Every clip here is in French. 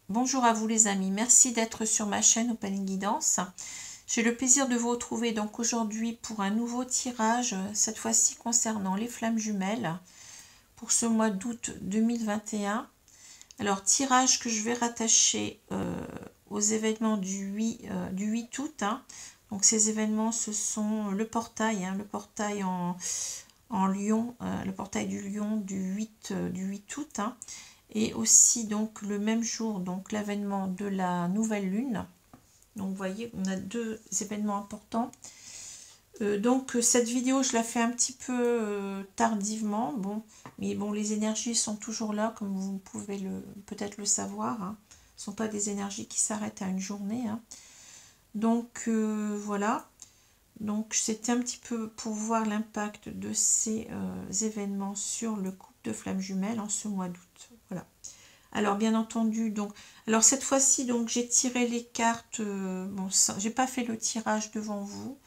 bonjour à vous les amis, merci d'être sur ma chaîne Open Guidance. J'ai le plaisir de vous retrouver donc aujourd'hui pour un nouveau tirage, cette fois-ci concernant les flammes jumelles pour ce mois d'août 2021. Alors tirage que je vais rattacher aux événements du 8 août. Donc ces événements ce sont le portail en Lion, le portail du Lion du 8 août. Et aussi donc le même jour, donc l'avènement de la nouvelle lune. Donc vous voyez, on a deux événements importants. Donc cette vidéo, je la fais un petit peu tardivement. Bon, mais bon, les énergies sont toujours là, comme vous pouvez peut-être le savoir. Ce ne sont pas des énergies qui s'arrêtent à une journée. Donc voilà. Donc c'était un petit peu pour voir l'impact de ces événements sur le couple de flammes jumelles en ce mois d'août. Voilà. Alors bien entendu, donc, alors cette fois-ci, donc j'ai tiré les cartes. Bon, j'ai pas fait le tirage devant vous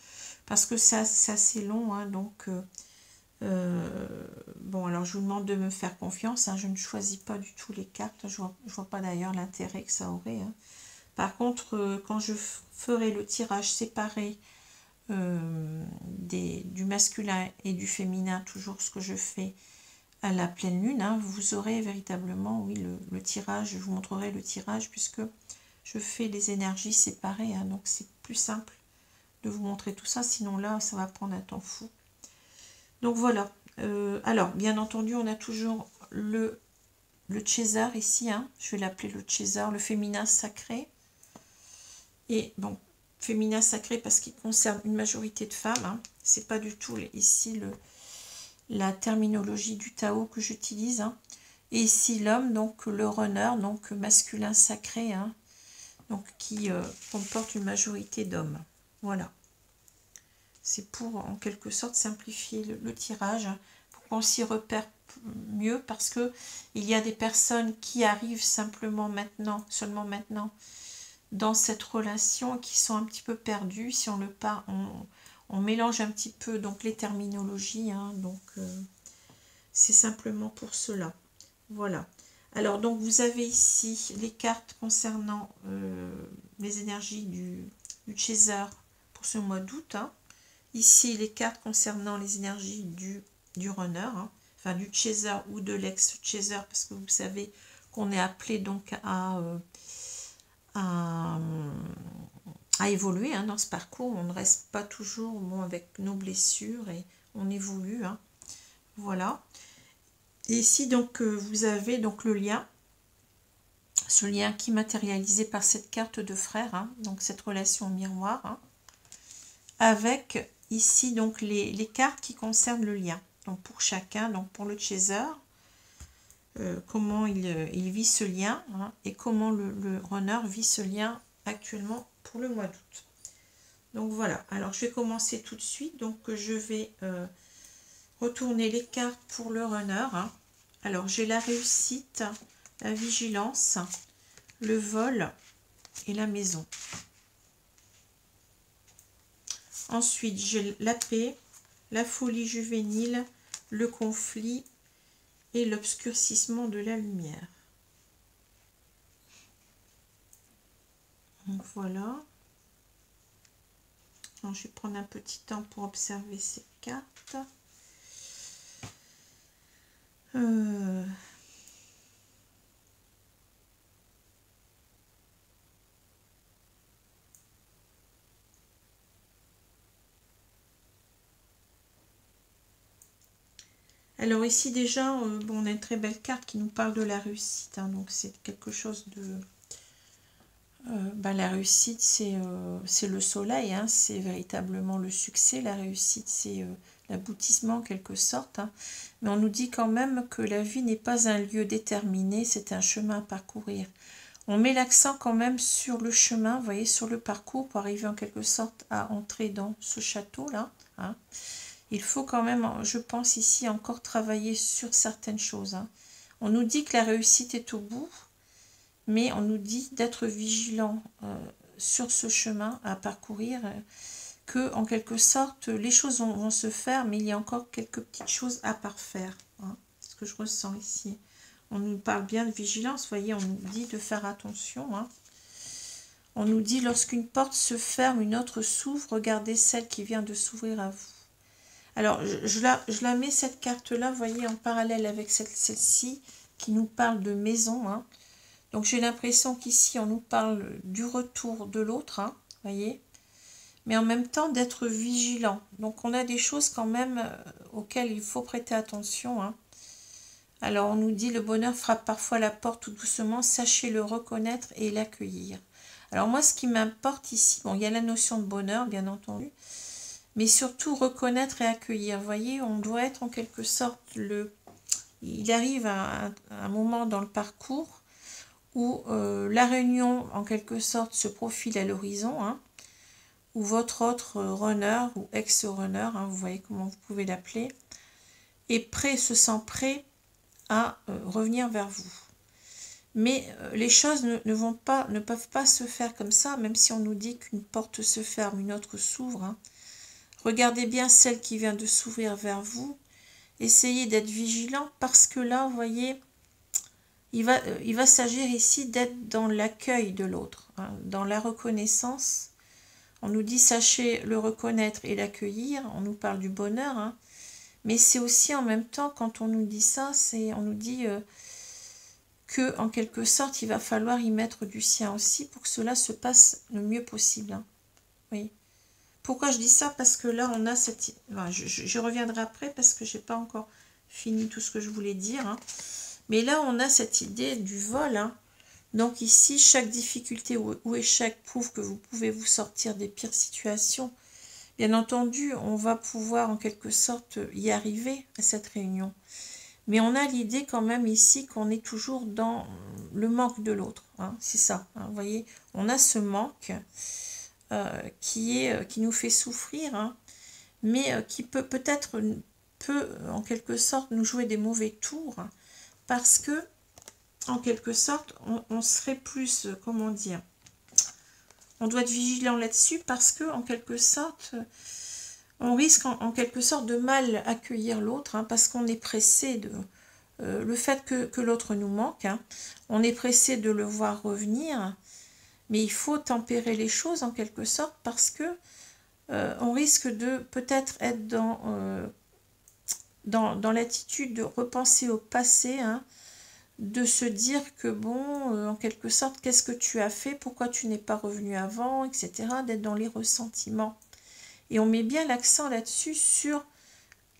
parce que c'est assez long, donc bon, alors je vous demande de me faire confiance. Je ne choisis pas du tout les cartes. Je vois pas d'ailleurs l'intérêt que ça aurait. Par contre, quand je ferai le tirage séparé du masculin et du féminin, toujours ce que je fais à la pleine lune, vous aurez véritablement, oui, le tirage, je vous montrerai le tirage puisque je fais les énergies séparées, donc c'est plus simple de vous montrer tout ça, sinon là, ça va prendre un temps fou. Donc voilà, alors, bien entendu, on a toujours le Chaser ici, je vais l'appeler le Chaser, le féminin sacré, et bon, féminin sacré parce qu'il concerne une majorité de femmes, c'est pas du tout ici la terminologie du Tao que j'utilise. Et ici l'homme, donc le runner, donc masculin sacré, donc qui comporte une majorité d'hommes. Voilà. C'est pour en quelque sorte simplifier le tirage, pour qu'on s'y repère mieux, parce que il y a des personnes qui arrivent simplement maintenant, seulement maintenant, dans cette relation, qui sont un petit peu perdues. Si on mélange un petit peu donc les terminologies, donc c'est simplement pour cela. Voilà. Alors donc vous avez ici les cartes concernant les énergies du Chaser pour ce mois d'août. Ici les cartes concernant les énergies du runner, enfin du Chaser ou de l'ex-Chaser, parce que vous savez qu'on est appelé donc à évoluer dans ce parcours. On ne reste pas toujours avec nos blessures et on évolue. Voilà. Et ici donc vous avez donc le lien, ce lien qui est matérialisé par cette carte de frère, donc cette relation miroir, avec ici donc les cartes qui concernent le lien. Donc pour chacun, donc pour le Chaser, comment il vit ce lien, et comment le runner vit ce lien actuellement pour le mois d'août. Donc voilà, alors je vais commencer tout de suite. Donc je vais retourner les cartes pour le runner. Alors j'ai la réussite, la vigilance, le vol et la maison. Ensuite j'ai la paix, la folie juvénile, le conflit et l'obscurcissement de la lumière. Donc voilà. Alors, je vais prendre un petit temps pour observer ces cartes. Alors ici déjà, on a une très belle carte qui nous parle de la réussite. Donc c'est quelque chose de... la réussite, c'est le soleil, c'est véritablement le succès. La réussite, c'est l'aboutissement en quelque sorte. Mais on nous dit quand même que la vie n'est pas un lieu déterminé, c'est un chemin à parcourir. On met l'accent quand même sur le chemin, vous voyez, sur le parcours pour arriver en quelque sorte à entrer dans ce château-là. Il faut quand même, je pense ici, encore travailler sur certaines choses. On nous dit que la réussite est au bout, mais on nous dit d'être vigilant sur ce chemin à parcourir, que en quelque sorte les choses vont se faire, mais il y a encore quelques petites choses à parfaire. C'est ce que je ressens ici. on nous parle bien de vigilance. Vous voyez, on nous dit de faire attention. Hein. On nous dit, lorsqu'une porte se ferme, une autre s'ouvre. Regardez celle qui vient de s'ouvrir à vous. Alors, je la mets, cette carte-là, vous voyez, en parallèle avec celle-ci, qui nous parle de maison. Hein. Donc, j'ai l'impression qu'ici, on nous parle du retour de l'autre, hein, vous voyez, mais en même temps d'être vigilant. Donc, on a des choses quand même auxquelles il faut prêter attention. Hein. Alors, on nous dit, le bonheur frappe parfois la porte tout doucement, sachez le reconnaître et l'accueillir. Alors, moi, ce qui m'importe ici, bon, il y a la notion de bonheur, bien entendu, mais surtout reconnaître et accueillir. Vous voyez, on doit être en quelque sorte il arrive à un moment dans le parcours où la réunion, en quelque sorte, se profile à l'horizon, hein, où votre autre runner ou ex-runner, hein, vous voyez comment vous pouvez l'appeler, se sent prêt à revenir vers vous. Mais les choses ne peuvent pas se faire comme ça, même si on nous dit qu'une porte se ferme, une autre s'ouvre. Hein. Regardez bien celle qui vient de s'ouvrir vers vous. Essayez d'être vigilant parce que là, vous voyez, il va s'agir ici d'être dans l'accueil de l'autre, hein, dans la reconnaissance. On nous dit sachez le reconnaître et l'accueillir. On nous parle du bonheur, hein, mais c'est aussi en même temps, quand on nous dit ça, on nous dit que en quelque sorte, il va falloir y mettre du sien aussi pour que cela se passe le mieux possible. Hein. Oui. Pourquoi je dis ça? Parce que là, on a cette... Enfin, je reviendrai après parce que je n'ai pas encore fini tout ce que je voulais dire. Hein. Mais là, on a cette idée du vol. Hein. Donc ici, chaque difficulté ou échec prouve que vous pouvez vous sortir des pires situations. Bien entendu, on va pouvoir en quelque sorte y arriver à cette réunion. Mais on a l'idée quand même ici qu'on est toujours dans le manque de l'autre. Hein. C'est ça. Hein. Vous voyez, on a ce manque... qui nous fait souffrir, hein, mais qui peut-être en quelque sorte nous jouer des mauvais tours, hein, parce que en quelque sorte on serait plus, comment dire, on doit être vigilant là-dessus parce que en quelque sorte on risque en quelque sorte de mal accueillir l'autre, hein, parce qu'on est pressé de le fait que l'autre nous manque, hein, on est pressé de le voir revenir. Mais il faut tempérer les choses en quelque sorte parce que on risque de peut-être être dans l'attitude de repenser au passé, hein, de se dire que bon, en quelque sorte, qu'est-ce que tu as fait, pourquoi tu n'es pas revenu avant, etc., d'être dans les ressentiments. Et on met bien l'accent là-dessus sur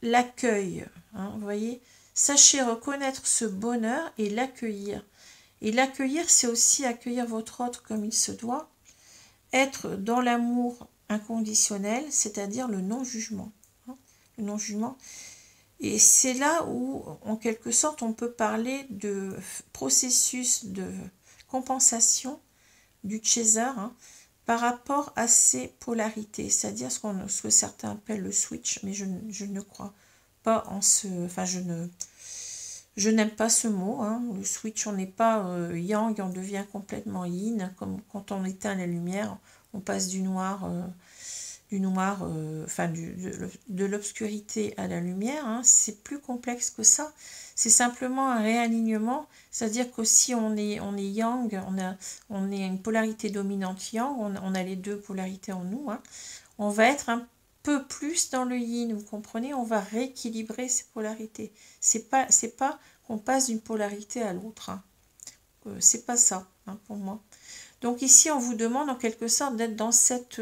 l'accueil, hein, vous voyez, sachez reconnaître ce bonheur et l'accueillir. Et l'accueillir, c'est aussi accueillir votre autre comme il se doit, être dans l'amour inconditionnel, c'est-à-dire le non-jugement. Hein, le non-jugement. Et c'est là où, en quelque sorte, on peut parler de processus de compensation du chaser, hein, par rapport à ces polarités, c'est-à-dire ce que certains appellent le switch, mais je ne crois pas en ce... Enfin, je n'aime pas ce mot, hein. Le switch, on n'est pas yang, on devient complètement yin, comme quand on éteint la lumière, on passe du noir, enfin de l'obscurité à la lumière, hein. C'est plus complexe que ça, c'est simplement un réalignement, c'est-à-dire qu'aussi on est yang, on est une polarité dominante yang, on a les deux polarités en nous, hein. On va être un peu plus dans le yin, vous comprenez, on va rééquilibrer ces polarités. C'est pas qu'on passe d'une polarité à l'autre, hein. C'est pas ça, hein, pour moi. Donc ici, on vous demande en quelque sorte d'être dans cette...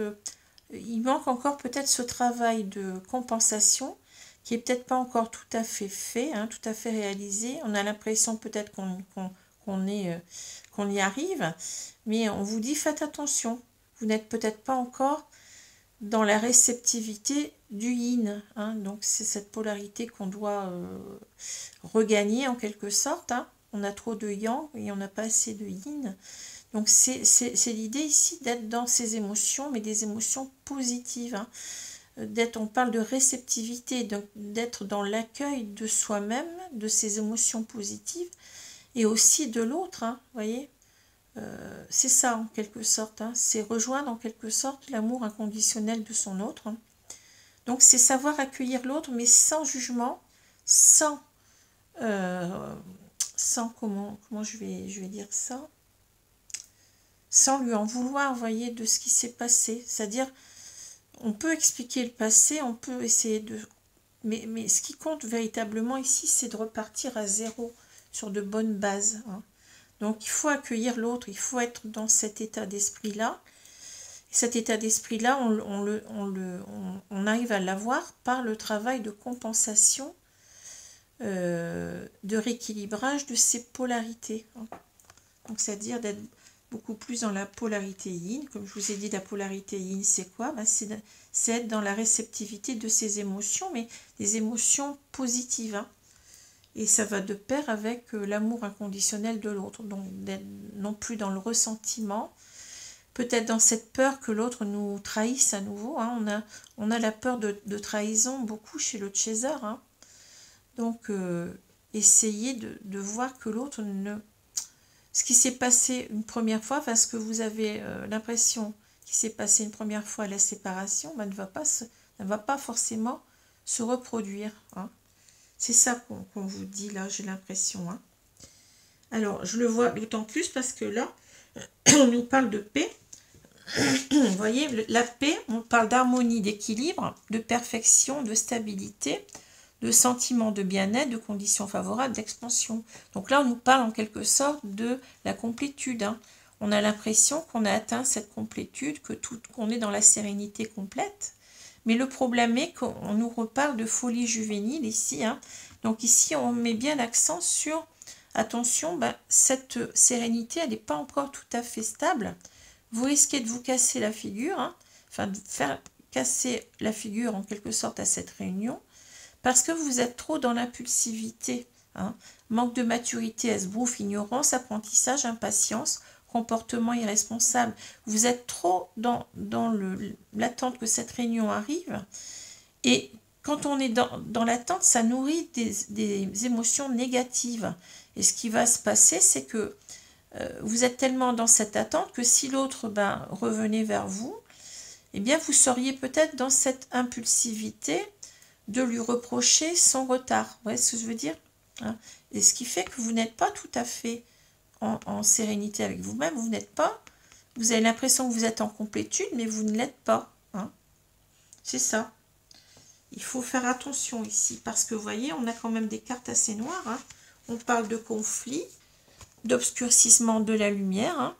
il manque encore peut-être ce travail de compensation qui est peut-être pas encore tout à fait, hein, tout à fait réalisé. On a l'impression peut-être qu'on y arrive, mais on vous dit faites attention. Vous n'êtes peut-être pas encore dans la réceptivité du yin, hein. Donc c'est cette polarité qu'on doit regagner en quelque sorte, hein. On a trop de yang et on n'a pas assez de yin. Donc c'est l'idée ici d'être dans ces émotions, mais des émotions positives, hein. On parle de réceptivité, d'être dans l'accueil de soi-même, de ces émotions positives, et aussi de l'autre, hein, voyez. C'est ça en quelque sorte, hein. C'est rejoindre en quelque sorte l'amour inconditionnel de son autre, hein. Donc c'est savoir accueillir l'autre, mais sans jugement, sans comment je vais dire ça, sans lui en vouloir, vous voyez, de ce qui s'est passé. C'est-à-dire, on peut expliquer le passé, on peut essayer de... Mais ce qui compte véritablement ici, c'est de repartir à zéro, sur de bonnes bases. Hein. Donc, il faut accueillir l'autre, il faut être dans cet état d'esprit-là. Cet état d'esprit-là, on arrive à l'avoir par le travail de compensation, de rééquilibrage de ces polarités. Hein. Donc, c'est-à-dire d'être beaucoup plus dans la polarité yin. Comme je vous ai dit, la polarité yin, c'est quoi? Ben, c'est être dans la réceptivité de ses émotions, mais des émotions positives. Hein. Et ça va de pair avec l'amour inconditionnel de l'autre. Donc, non plus dans le ressentiment, peut-être dans cette peur que l'autre nous trahisse à nouveau. Hein. On a la peur de trahison beaucoup chez le chaser. Hein. Donc, essayez de voir que l'autre ne... Ce qui s'est passé une première fois, parce que vous avez l'impression qu'il s'est passé une première fois la séparation, ben, ne va pas forcément se reproduire. Hein. C'est ça qu'on vous dit là, j'ai l'impression. Hein. Alors, je le vois d'autant plus parce que là, on nous parle de paix. Vous voyez, la paix, on parle d'harmonie, d'équilibre, de perfection, de stabilité, de sentiment de bien-être, de conditions favorables, d'expansion. Donc là, on nous parle en quelque sorte de la complétude. Hein. On a l'impression qu'on a atteint cette complétude, qu'on est dans la sérénité complète. Mais le problème est qu'on nous reparle de folie juvénile ici. Hein. Donc ici, on met bien l'accent sur, attention, ben, cette sérénité, elle n'est pas encore tout à fait stable. Vous risquez de vous casser la figure, hein, enfin de faire casser la figure en quelque sorte à cette réunion, parce que vous êtes trop dans l'impulsivité. Hein. Manque de maturité, esbrouf, ignorance, apprentissage, impatience, comportement irresponsable. Vous êtes trop dans l'attente que cette réunion arrive. Et quand on est dans l'attente, ça nourrit des émotions négatives. Et ce qui va se passer, c'est que vous êtes tellement dans cette attente que si l'autre revenait vers vous, eh bien vous seriez peut-être dans cette impulsivité de lui reprocher son retard. Vous voyez ce que je veux dire? Hein. Et ce qui fait que vous n'êtes pas tout à fait en sérénité avec vous-même, vous avez l'impression que vous êtes en complétude, mais vous ne l'êtes pas. Hein. C'est ça. Il faut faire attention ici, parce que vous voyez, on a quand même des cartes assez noires. Hein. On parle de conflit, d'obscurcissement de la lumière. Hein.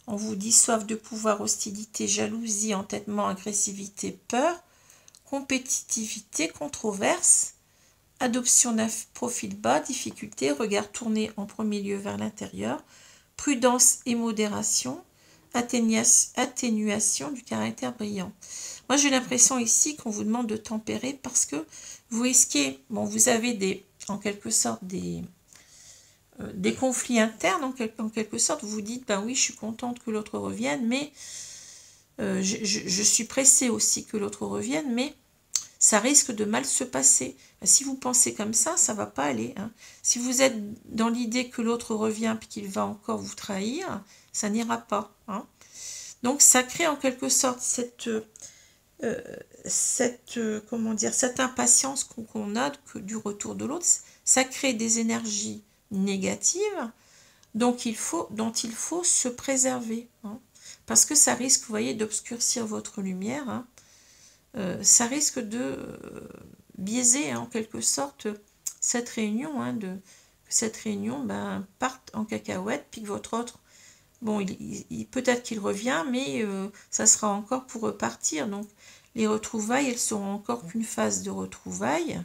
On vous dit soif de pouvoir, hostilité, jalousie, entêtement, agressivité, peur, compétitivité, controverse, adoption d'un profil bas, difficulté, regard tourné en premier lieu vers l'intérieur, prudence et modération, atténuation du caractère brillant. Moi, j'ai l'impression ici qu'on vous demande de tempérer parce que vous risquez, bon, vous avez en quelque sorte des conflits internes, en quelque sorte. Vous vous dites, ben oui, je suis contente que l'autre revienne, mais je suis pressée aussi que l'autre revienne, mais ça risque de mal se passer. Si vous pensez comme ça ne va pas aller. Hein. Si vous êtes dans l'idée que l'autre revient et qu'il va encore vous trahir, ça n'ira pas. Hein. Donc ça crée en quelque sorte cette impatience qu'on a du retour de l'autre. Ça crée des énergies négatives dont il faut se préserver. Hein. Parce que ça risque, vous voyez, d'obscurcir votre lumière. Hein. Ça risque de biaiser en quelque sorte cette réunion, que cette réunion parte en cacahuète, puis que votre autre, bon, peut-être qu'il revient, mais ça sera encore pour repartir. Donc les retrouvailles, elles seront encore qu'une phase de retrouvailles,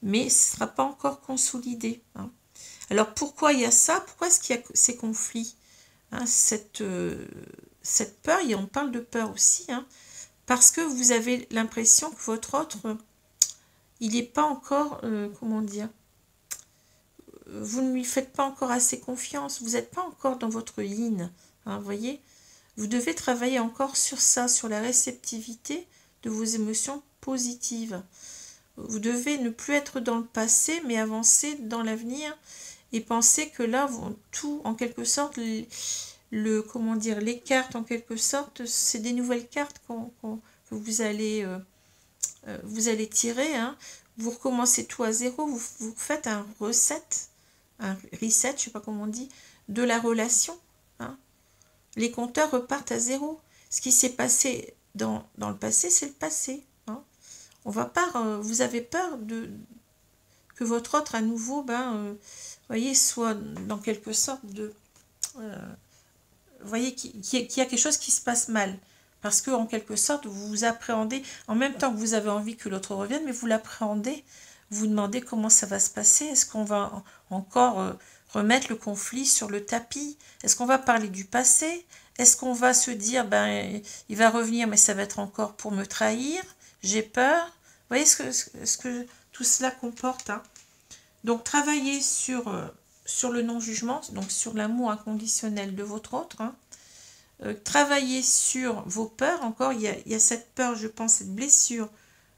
mais ce ne sera pas encore consolidé. Hein. Alors pourquoi il y a ça? Pourquoi est-ce qu'il y a ces conflits? Hein, cette peur, et on parle de peur aussi, hein, parce que vous avez l'impression que votre autre, il n'est pas encore, comment dire, vous ne lui faites pas encore assez confiance, vous n'êtes pas encore dans votre yin, hein, vous voyez. Vous devez travailler encore sur ça, sur la réceptivité de vos émotions positives. Vous devez ne plus être dans le passé, mais avancer dans l'avenir et penser que là, tout, en quelque sorte, comment dire, les cartes, en quelque sorte, c'est des nouvelles cartes que vous allez tirer. Hein. Vous recommencez tout à zéro, vous faites un reset un reset, je ne sais pas comment on dit, de la relation. Hein. Les compteurs repartent à zéro. Ce qui s'est passé dans le passé, c'est le passé. Hein. On va pas, vous avez peur que votre autre à nouveau, voyez, soit dans quelque sorte de... vous voyez qu'il y a quelque chose qui se passe mal. Parce que en quelque sorte, vous vous appréhendez, en même temps que vous avez envie que l'autre revienne, mais vous l'appréhendez, vous vous demandez comment ça va se passer, est-ce qu'on va encore remettre le conflit sur le tapis, est-ce qu'on va parler du passé, est-ce qu'on va se dire, il va revenir, mais ça va être encore pour me trahir, j'ai peur, vous voyez ce que tout cela comporte. Hein. Donc, travaillez sur le non-jugement, donc sur l'amour inconditionnel de votre autre, hein. Travailler sur vos peurs, encore, il y a cette peur, je pense, cette blessure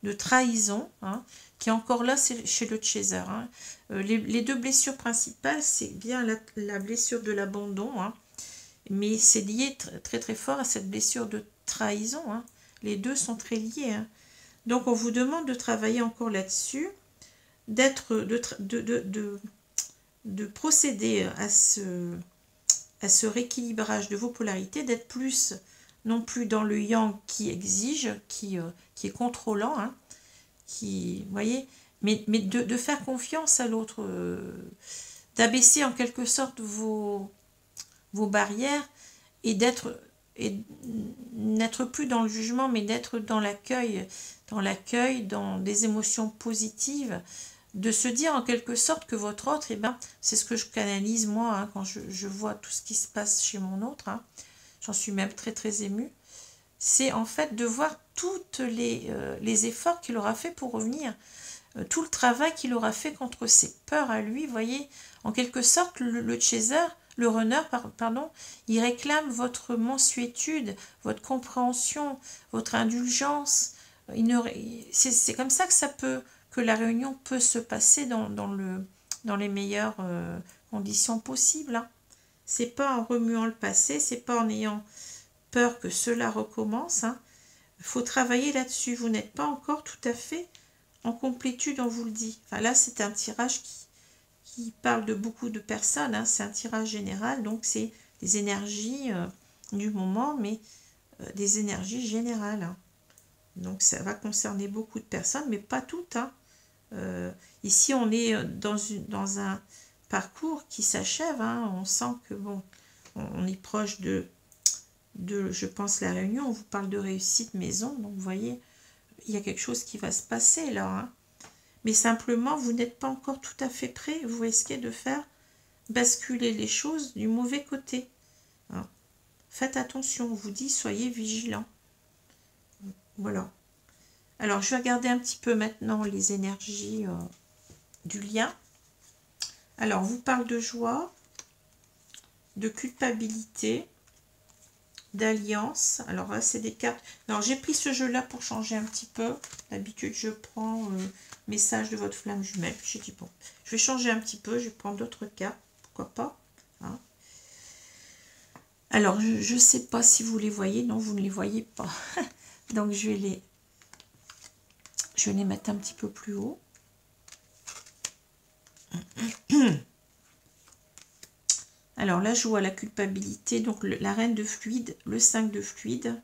de trahison, hein, qui est encore là chez le chaser. Hein. Les deux blessures principales, c'est bien la blessure de l'abandon, hein, mais c'est lié très très fort à cette blessure de trahison. Hein. Les deux sont très liés. Hein. Donc on vous demande de travailler encore là-dessus, de procéder à ce rééquilibrage de vos polarités, d'être plus, non plus dans le yang qui exige, qui est contrôlant, hein, vous voyez, mais de faire confiance à l'autre, d'abaisser en quelque sorte vos barrières et n'être plus dans le jugement, mais d'être dans l'accueil, dans des émotions positives, de se dire en quelque sorte que votre autre, c'est ce que je canalise moi, hein, quand je vois tout ce qui se passe chez mon autre, hein, j'en suis même très très émue, c'est en fait de voir toutes les efforts qu'il aura fait pour revenir, tout le travail qu'il aura fait contre ses peurs à lui, voyez, en quelque sorte le chaser, le runner, pardon, il réclame votre mansuétude, votre compréhension, votre indulgence, c'est comme ça que la réunion peut se passer dans les meilleures conditions possibles. Hein. C'est pas en remuant le passé, c'est pas en ayant peur que cela recommence. Hein. Faut travailler là-dessus. Vous n'êtes pas encore tout à fait en complétude, on vous le dit. Enfin, là, c'est un tirage qui parle de beaucoup de personnes. Hein. C'est un tirage général, donc c'est des énergies du moment, mais des énergies générales. Hein. Donc ça va concerner beaucoup de personnes, mais pas toutes. Hein. Ici, on est dans un parcours qui s'achève. Hein. On sent que bon, on est proche de, je pense, la réunion. On vous parle de réussite maison. Donc, vous voyez, il y a quelque chose qui va se passer là. Hein. Mais simplement, vous n'êtes pas encore tout à fait prêt. Vous risquez de faire basculer les choses du mauvais côté. Hein. Faites attention. On vous dit, soyez vigilants. Voilà. Alors, je vais regarder un petit peu maintenant les énergies du lien. Alors, on vous parle de joie, de culpabilité, d'alliance. Alors là, c'est des cartes. Alors, j'ai pris ce jeu-là pour changer un petit peu. D'habitude, je prends message de votre flamme jumelle. Puis j'ai dit, bon, je vais changer un petit peu. Je vais prendre d'autres cartes. Pourquoi pas. Hein. Alors, je ne sais pas si vous les voyez. Non, vous ne les voyez pas. Donc, je vais les mettre un petit peu plus haut. Alors, la joie, la culpabilité, donc la reine de fluide, le 5 de fluide.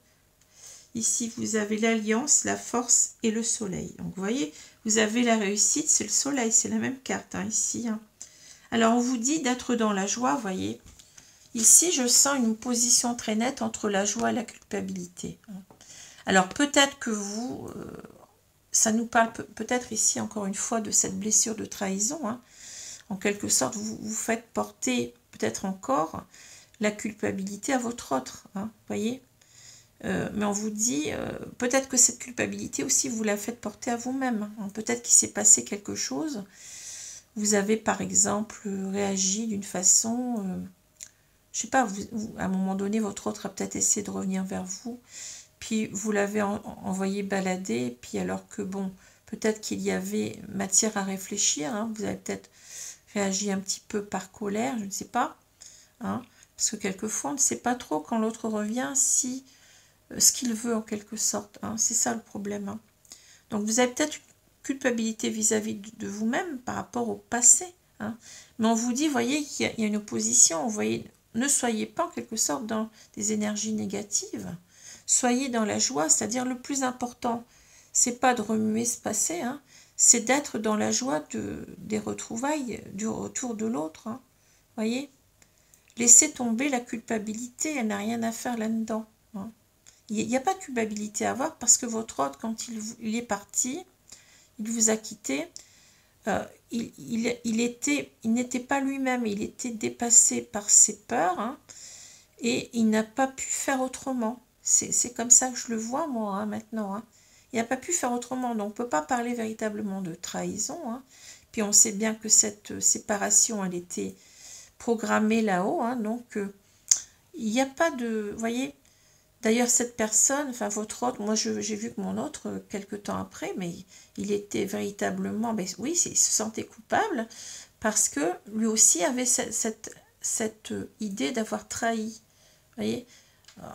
Ici, vous avez l'alliance, la force et le soleil. Donc, vous voyez, vous avez la réussite, c'est le soleil, c'est la même carte, hein, ici. Hein. Alors, on vous dit d'être dans la joie, vous voyez. Ici, je sens une position très nette entre la joie et la culpabilité. Hein. Alors, peut-être que vous... ça nous parle peut-être ici, encore une fois, de cette blessure de trahison. Hein. En quelque sorte, vous faites porter peut-être encore la culpabilité à votre autre. Hein, voyez. Mais on vous dit, peut-être que cette culpabilité aussi, vous la faites porter à vous-même. Hein. Peut-être qu'il s'est passé quelque chose. Vous avez, par exemple, réagi d'une façon... je sais pas, à un moment donné, votre autre a peut-être essayé de revenir vers vous. Puis vous l'avez envoyé balader, puis alors que bon, peut-être qu'il y avait matière à réfléchir, hein, vous avez peut-être réagi un petit peu par colère, je ne sais pas, hein, parce que quelquefois on ne sait pas trop quand l'autre revient si ce qu'il veut en quelque sorte, hein, c'est ça le problème. Hein. Donc vous avez peut-être une culpabilité vis-à-vis de vous-même par rapport au passé, hein. Mais on vous dit, voyez, qu'il y a une opposition. Vous voyez, ne soyez pas en quelque sorte dans des énergies négatives. Soyez dans la joie, c'est-à-dire le plus important, c'est pas de remuer ce passé, hein, c'est d'être dans la joie des retrouvailles, du retour de l'autre. Hein, voyez, laissez tomber la culpabilité, elle n'a rien à faire là-dedans. Hein. Il n'y a pas de culpabilité à avoir parce que votre autre, quand il est parti, il vous a quitté, il n'était pas lui-même, il était dépassé par ses peurs, hein, et il n'a pas pu faire autrement. C'est comme ça que je le vois, moi, hein, maintenant. Hein. Il n'a pas pu faire autrement, donc on ne peut pas parler véritablement de trahison. Hein. Puis on sait bien que cette séparation, elle était programmée là-haut, hein, donc il n'y a pas de... Vous voyez, d'ailleurs, cette personne, enfin votre autre, moi j'ai vu que mon autre, quelque temps après, mais il était véritablement... Ben, oui, il se sentait coupable parce que lui aussi avait cette idée d'avoir trahi. Vous voyez,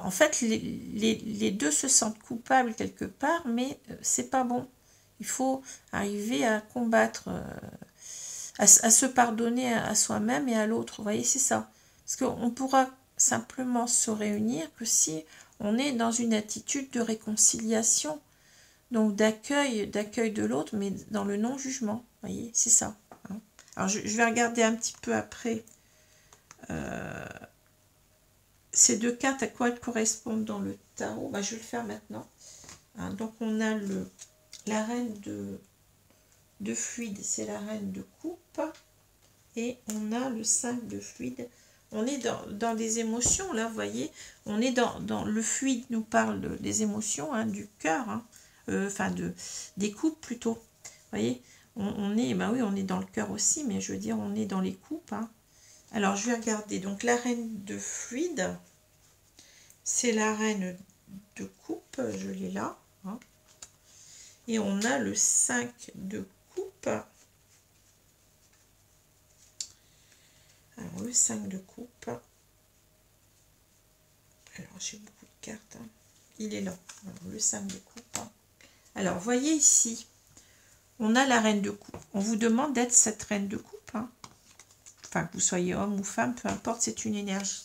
en fait, les deux se sentent coupables quelque part, mais c'est pas bon. Il faut arriver à combattre, à se pardonner à soi-même et à l'autre. Vous voyez, c'est ça. Parce qu'on pourra simplement se réunir que si on est dans une attitude de réconciliation, donc d'accueil de l'autre, mais dans le non-jugement. Vous voyez, c'est ça. Hein. Alors, je vais regarder un petit peu après... ces deux cartes, à quoi elles correspondent dans le tarot. Je vais le faire maintenant. Hein, donc, on a la reine de fluide, c'est la reine de coupe. Et on a le 5 de fluide. On est dans des émotions, là, vous voyez. On est dans le fluide, nous parle des émotions, hein, du cœur. Hein, enfin, des coupes, plutôt. Vous voyez, on est, oui, on est dans le cœur aussi, mais je veux dire, on est dans les coupes. Hein. Alors, je vais regarder. Donc, la reine de fluide, c'est la reine de coupe, je l'ai là. Hein. Et on a le 5 de coupe. Alors, le 5 de coupe. Alors, j'ai beaucoup de cartes. Hein. Il est là. Alors, le 5 de coupe. Hein. Alors, voyez ici, on a la reine de coupe. On vous demande d'être cette reine de coupe. Hein. Enfin, que vous soyez homme ou femme, peu importe, c'est une énergie.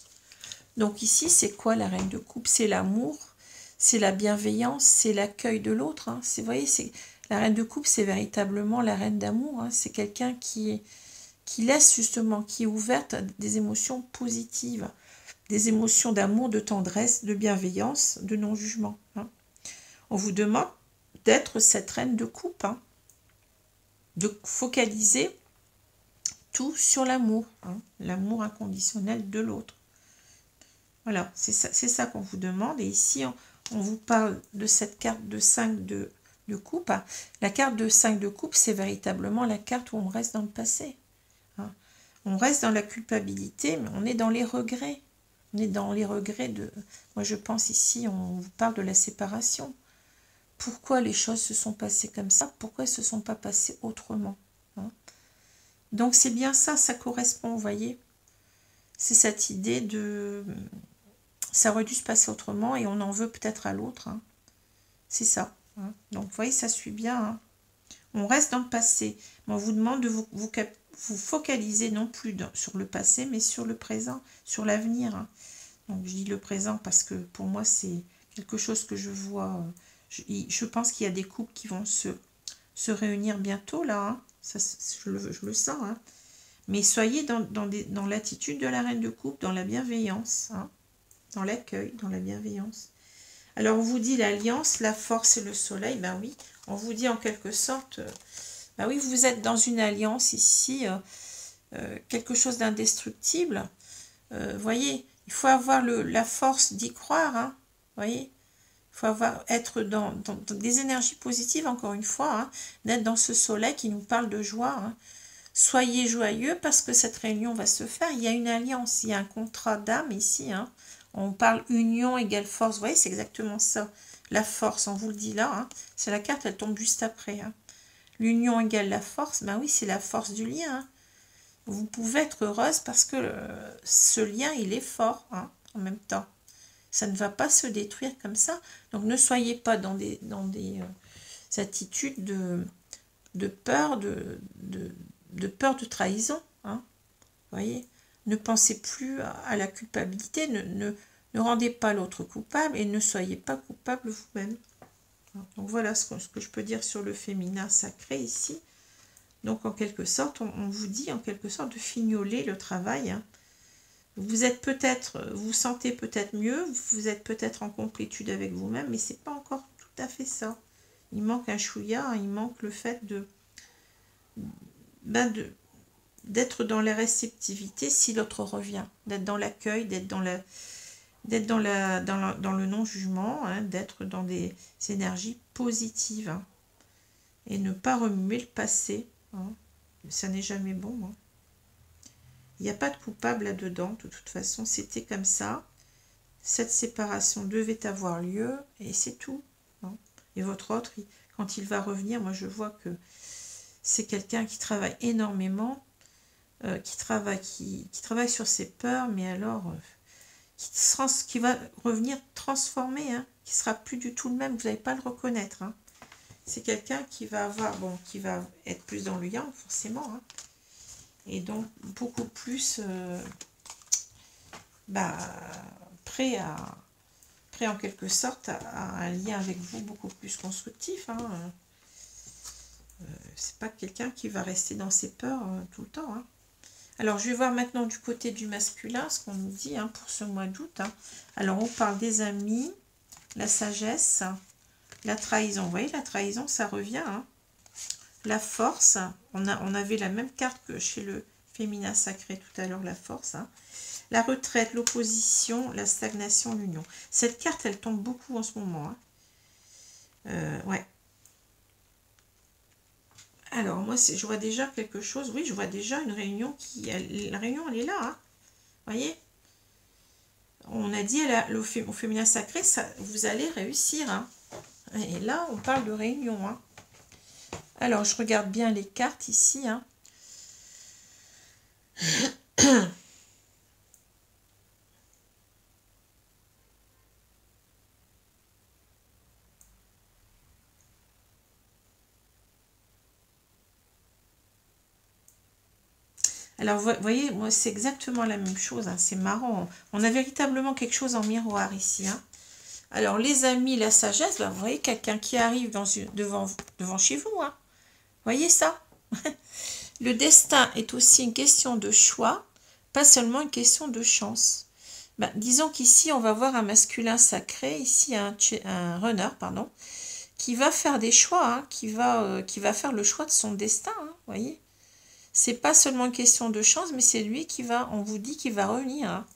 Donc ici, c'est quoi la reine de coupe? C'est l'amour, c'est la bienveillance, c'est l'accueil de l'autre. Hein. Vous voyez, la reine de coupe, c'est véritablement la reine d'amour. Hein. C'est quelqu'un qui laisse justement, qui est ouverte à des émotions positives, des émotions d'amour, de tendresse, de bienveillance, de non-jugement. Hein. On vous demande d'être cette reine de coupe, hein. De focaliser tout sur l'amour, hein. L'amour inconditionnel de l'autre. Voilà, c'est ça qu'on vous demande. Et ici, on vous parle de cette carte de 5 de coupe. La carte de 5 de coupe, c'est véritablement la carte où on reste dans le passé. Hein. On reste dans la culpabilité, mais on est dans les regrets. On est dans les regrets de... Moi, je pense ici, on vous parle de la séparation. Pourquoi les choses se sont passées comme ça? Pourquoi elles ne se sont pas passées autrement? Hein. Donc, c'est bien ça, ça correspond, vous voyez. C'est cette idée de... Ça aurait dû se passer autrement et on en veut peut-être à l'autre. Hein. C'est ça. Hein. Donc, vous voyez, ça suit bien. Hein. On reste dans le passé. On vous demande de vous focaliser non plus sur le passé, mais sur le présent, sur l'avenir. Hein. Donc, je dis le présent parce que pour moi, c'est quelque chose que je vois. Je pense qu'il y a des couples qui vont se réunir bientôt, là. Hein. Ça, je le sens. Hein. Mais soyez dans l'attitude de la reine de coupe, dans la bienveillance. Hein. Dans l'accueil, dans la bienveillance. Alors, on vous dit l'alliance, la force et le soleil. Ben oui, on vous dit en quelque sorte, ben oui, vous êtes dans une alliance ici, quelque chose d'indestructible. Voyez, il faut avoir la force d'y croire. Hein, voyez, il faut être dans des énergies positives, encore une fois, hein, d'être dans ce soleil qui nous parle de joie. Hein. Soyez joyeux parce que cette réunion va se faire. Il y a une alliance, il y a un contrat d'âme ici, hein. On parle union égale force. Vous voyez, c'est exactement ça. La force, on vous le dit là. Hein. C'est la carte, elle tombe juste après. Hein. L'union égale la force. Ben oui, c'est la force du lien. Hein. Vous pouvez être heureuse parce que ce lien, il est fort hein, en même temps. Ça ne va pas se détruire comme ça. Donc, ne soyez pas dans des attitudes de peur, peur de trahison. Hein, voyez, ne pensez plus à la culpabilité, ne rendez pas l'autre coupable et ne soyez pas coupable vous-même. Donc voilà ce que je peux dire sur le féminin sacré ici. Donc en quelque sorte, on vous dit en quelque sorte de fignoler le travail. Hein. Vous êtes peut-être, vous sentez peut-être mieux, vous êtes peut-être en complétude avec vous-même, mais c'est pas encore tout à fait ça. Il manque un chouïa, hein, il manque le fait d'être dans la réceptivité si l'autre revient, d'être dans l'accueil, d'être dans le non-jugement, hein, d'être dans des énergies positives, hein, et ne pas remuer le passé. Hein. Ça n'est jamais bon. Hein. Il n'y a pas de coupable là-dedans, de toute façon, c'était comme ça. Cette séparation devait avoir lieu, et c'est tout. Hein. Et votre autre, quand il va revenir, moi je vois que c'est quelqu'un qui travaille énormément, qui travaille sur ses peurs, mais alors qui va revenir transformé, hein, qui sera plus du tout le même, vous n'allez pas le reconnaître. Hein. C'est quelqu'un qui va avoir, qui va être plus dans le yang, forcément, hein, et donc beaucoup plus prêt en quelque sorte à un lien avec vous beaucoup plus constructif. Hein. C'est pas quelqu'un qui va rester dans ses peurs tout le temps. Hein. Alors, je vais voir maintenant du côté du masculin ce qu'on nous dit, hein, pour ce mois d'août. Hein. Alors, on parle des amis, la sagesse, la trahison. Vous voyez, la trahison, ça revient. Hein. La force, on avait la même carte que chez le féminin sacré tout à l'heure, la force. Hein. La retraite, l'opposition, la stagnation, l'union. Cette carte, elle tombe beaucoup en ce moment. Hein. Ouais. Alors, moi, je vois déjà quelque chose. Oui, je vois déjà une réunion la réunion, elle est là. Hein. Vous voyez? On a dit au féminin sacré, ça, vous allez réussir. Hein. Et là, on parle de réunion. Hein. Alors, je regarde bien les cartes ici. Hein. Alors, vous voyez, moi, c'est exactement la même chose. Hein. C'est marrant. On a véritablement quelque chose en miroir ici. Hein. Alors, les amis, la sagesse, vous voyez quelqu'un qui arrive devant chez vous. Hein. Voyez ça? Le destin est aussi une question de choix, pas seulement une question de chance. Disons qu'ici, on va voir un masculin sacré, ici un runner, pardon, qui va faire des choix, hein, qui va faire le choix de son destin, hein, voyez. C'est pas seulement une question de chance, mais c'est lui on vous dit qu'il va revenir. Hein.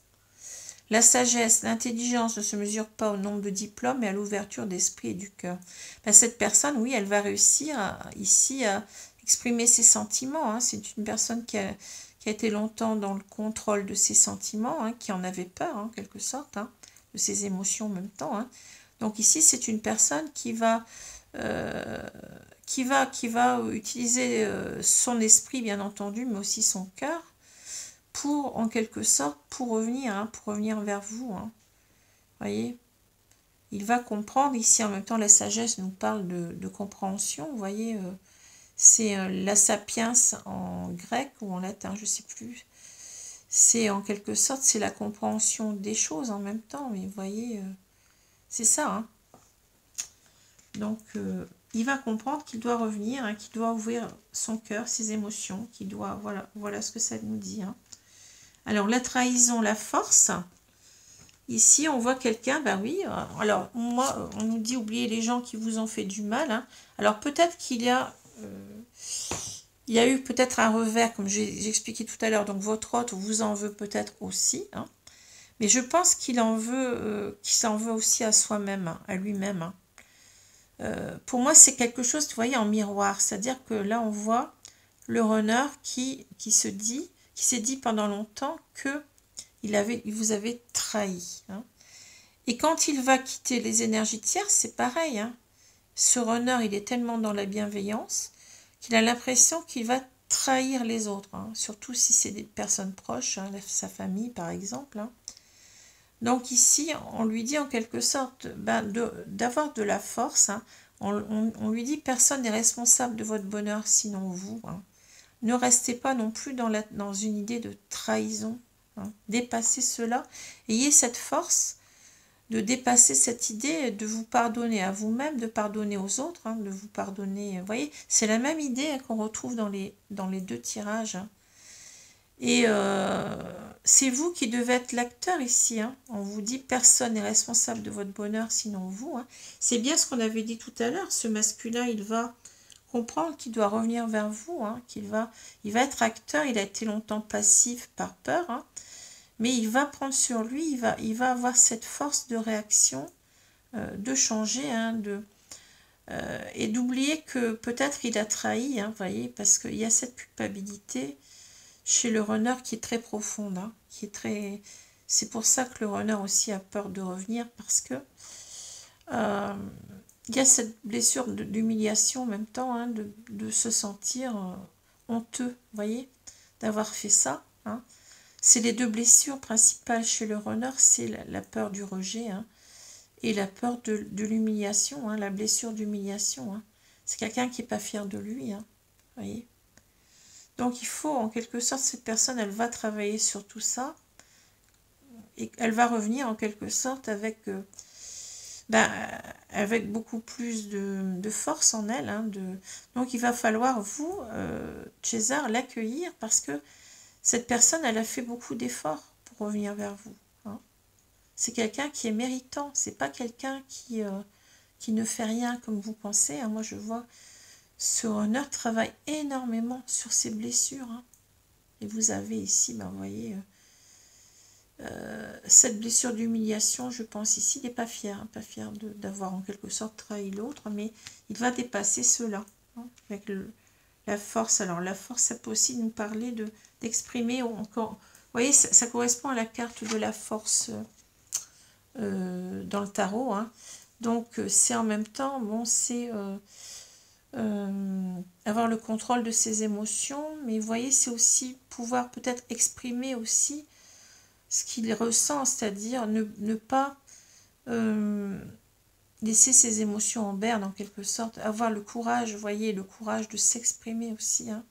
La sagesse, l'intelligence ne se mesure pas au nombre de diplômes, mais à l'ouverture d'esprit et du cœur. Cette personne, oui, elle va réussir ici à exprimer ses sentiments. Hein. C'est une personne qui a été longtemps dans le contrôle de ses sentiments, hein, qui en avait peur, en quelque sorte, hein, de ses émotions en même temps. Hein. Donc ici, c'est une personne qui va utiliser son esprit, bien entendu, mais aussi son cœur, pour, en quelque sorte, pour revenir vers vous. Hein. Voyez, il va comprendre, ici en même temps la sagesse nous parle de compréhension, vous voyez, c'est la sapiens en grec ou en latin, je ne sais plus. C'est en quelque sorte, c'est la compréhension des choses en même temps, mais vous voyez, c'est ça. Hein. Donc, il va comprendre qu'il doit revenir, hein, qu'il doit ouvrir son cœur, ses émotions, qu'il doit, voilà ce que ça nous dit. Hein. Alors, la trahison, la force. Ici, on voit quelqu'un, oui. Alors, moi, on nous dit, oubliez les gens qui vous ont fait du mal. Hein. Alors, peut-être qu'il y a eu peut-être un revers, comme j'ai expliqué tout à l'heure. Donc, votre autre vous en veut peut-être aussi. Hein. Mais je pense qu'il s'en veut aussi à soi-même, hein, à lui-même. Hein. Pour moi, c'est quelque chose, vous voyez, en miroir. C'est-à-dire que là, on voit le runner qui s'est dit pendant longtemps que il vous avait trahi. Hein. Et quand il va quitter les énergies tierces, c'est pareil. Hein. Ce runner, il est tellement dans la bienveillance qu'il a l'impression qu'il va trahir les autres. Hein. Surtout si c'est des personnes proches, hein, sa famille par exemple. Hein. Donc ici, on lui dit en quelque sorte d'avoir de la force. Hein. On lui dit personne n'est responsable de votre bonheur sinon vous. Hein. ne restez pas non plus dans une idée de trahison. Hein. Dépassez cela. Ayez cette force de dépasser cette idée, de vous pardonner à vous-même, de pardonner aux autres, hein, de vous pardonner. Vous voyez, c'est la même idée hein, qu'on retrouve dans les deux tirages. Hein. Et c'est vous qui devez être l'acteur ici. Hein. On vous dit personne n'est responsable de votre bonheur sinon vous. Hein. C'est bien ce qu'on avait dit tout à l'heure. Ce masculin, il va comprendre qu'il doit revenir vers vous. Hein, il va être acteur. Il a été longtemps passif par peur. Hein, mais il va prendre sur lui. Il va avoir cette force de réaction, de changer, hein, et d'oublier que peut-être il a trahi. Hein, voyez, parce qu'il y a cette culpabilité chez le runner qui est très profonde, hein, qui est très... C'est pour ça que le runner aussi a peur de revenir, parce que il y a cette blessure d'humiliation en même temps, hein, de se sentir honteux, vous voyez, d'avoir fait ça. Hein. C'est les deux blessures principales chez le runner, c'est la peur du rejet hein, et la peur de l'humiliation, hein, la blessure d'humiliation. Hein. C'est quelqu'un qui n'est pas fier de lui, hein, vous voyez. Donc il faut, en quelque sorte, cette personne, elle va travailler sur tout ça. Et elle va revenir, en quelque sorte, avec beaucoup plus de force en elle. Hein, Donc il va falloir, vous, César, l'accueillir, parce que cette personne, elle a fait beaucoup d'efforts pour revenir vers vous. Hein. C'est quelqu'un qui est méritant. C'est pas quelqu'un qui ne fait rien comme vous pensez. Hein. Moi, je vois... Ce runner travaille énormément sur ses blessures. Hein. Et vous avez ici, ben, vous voyez, cette blessure d'humiliation, je pense ici, il n'est pas fier. Hein, pas fier d'avoir en quelque sorte trahi l'autre, mais il va dépasser cela. Hein, avec la force. Alors la force, ça peut aussi nous parler d'exprimer encore... Vous voyez, ça correspond à la carte de la force dans le tarot. Hein. Donc c'est en même temps, bon, c'est... avoir le contrôle de ses émotions, mais vous voyez, c'est aussi pouvoir peut-être exprimer aussi ce qu'il ressent, c'est-à-dire ne pas laisser ses émotions en berne en quelque sorte, avoir le courage, vous voyez, le courage de s'exprimer aussi, hein,